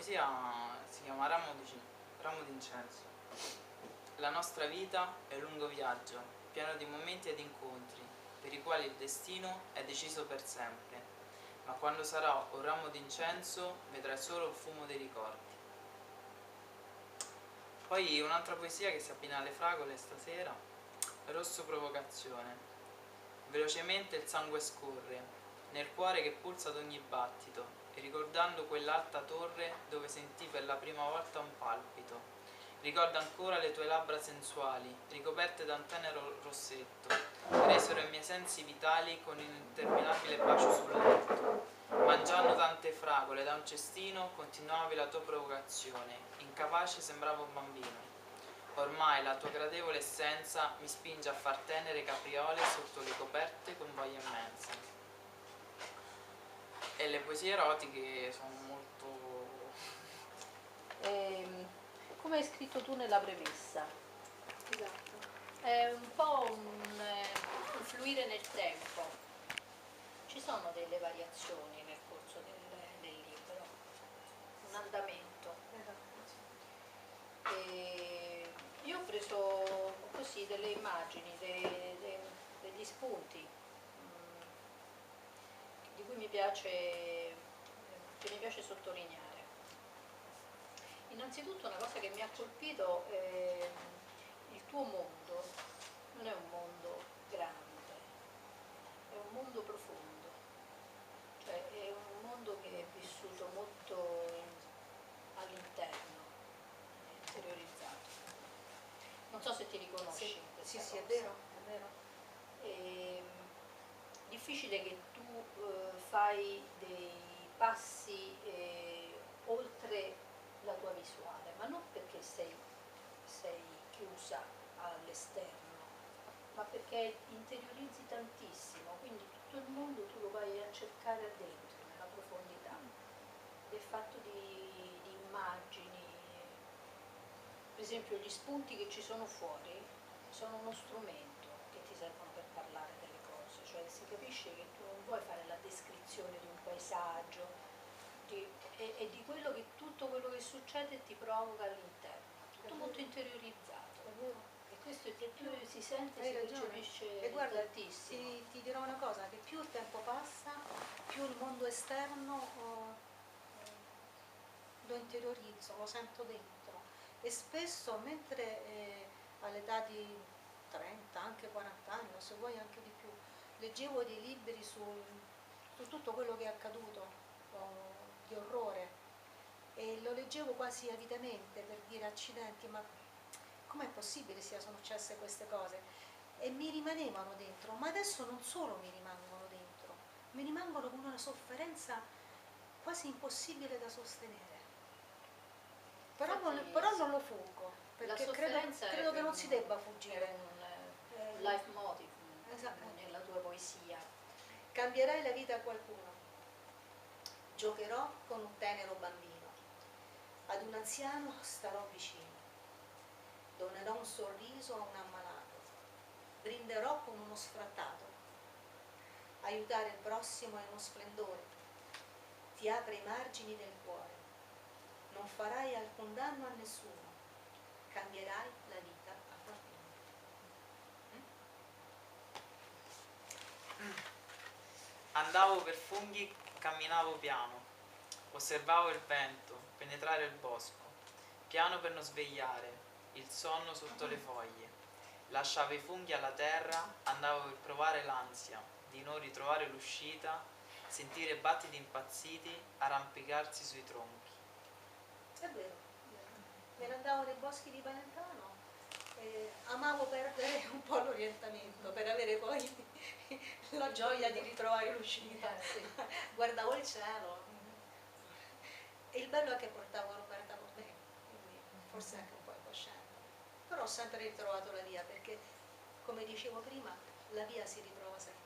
poesia si chiama Ramo d'incenso. La nostra vita è un lungo viaggio, pieno di momenti ed incontri, per i quali il destino è deciso per sempre, ma quando sarà un ramo d'incenso vedrai solo il fumo dei ricordi. Poi un'altra poesia che si abbina alle fragole stasera, Rosso provocazione. Velocemente il sangue scorre, nel cuore che pulsa ad ogni battito, e ricordando quell'alta torre dove sentì per la prima volta un palpito. Ricordo ancora le tue labbra sensuali, ricoperte da un tenero rossetto, che resero i miei sensi vitali con un interminabile bacio sul letto. Mangiando tante fragole da un cestino, continuavi la tua provocazione, incapace sembrava un bambino. Ormai la tua gradevole essenza mi spinge a far tenere capriole sotto le coperte con voglia immensa. E le poesie erotiche sono molto... come hai scritto tu nella premessa, Esatto. è un po' un fluire nel tempo. Ci sono delle variazioni nel corso del libro, un andamento. E io ho preso così delle immagini, degli spunti di cui che mi piace sottolineare. Innanzitutto una cosa che mi ha colpito è il tuo mondo non è un mondo grande, è un mondo profondo, cioè è un mondo che è vissuto molto all'interno, interiorizzato. Non so se ti riconosci. Sì, questa è cosa. vero, è vero. È difficile che tu fai dei passi oltre la tua visuale, ma non perché sei chiusa all'esterno, ma perché interiorizzi tantissimo, quindi tutto il mondo tu lo vai a cercare dentro, nella profondità. Ed è fatto di immagini. Per esempio gli spunti che ci sono fuori sono uno strumento che ti servono per parlare delle cose, cioè si capisce che tu non vuoi fare la descrizione di un paesaggio e di tutto quello che succede ti provoca all'interno, tutto molto interiorizzato. E questo si sente, si percepisce e guarda, tantissimo. ti dirò una cosa, che più il tempo passa, più il mondo esterno lo interiorizzo, lo sento dentro. E spesso mentre all'età di 30, anche 40 anni, o se vuoi anche di più, leggevo dei libri su tutto quello che è accaduto, di orrore, e lo leggevo quasi avidamente per dire accidenti, ma com'è possibile siano successe queste cose? E mi rimanevano dentro, ma adesso non solo mi rimangono dentro, mi rimangono con una sofferenza quasi impossibile da sostenere. Però non lo fuggo, perché credo che non si debba fuggire. È un life motive nella tua poesia. Cambierai la vita a qualcuno, giocherò con un tenero bambino, ad un anziano starò vicino, donerò un sorriso a un ammalato, brinderò con uno sfrattato. Aiutare il prossimo è uno splendore, ti apre i margini del cuore, non farai alcun danno a nessuno, cambierai la vita a qualcuno. Andavo per funghi, camminavo piano, osservavo il vento penetrare il bosco, piano per non svegliare il sonno sotto le foglie. Lasciavo i funghi alla terra, andavo per provare l'ansia di non ritrovare l'uscita, sentire battiti impazziti arrampicarsi sui tronchi. È vero, me ne andavo nei boschi di Valentano e amavo perdere un po' l'orientamento per avere poi la gioia di ritrovare l'uscita. Guardavo il cielo e il bello è che portavo Roberta con me, quindi forse anche un po' incosciente, però ho sempre ritrovato la via, perché come dicevo prima la via si ritrova sempre.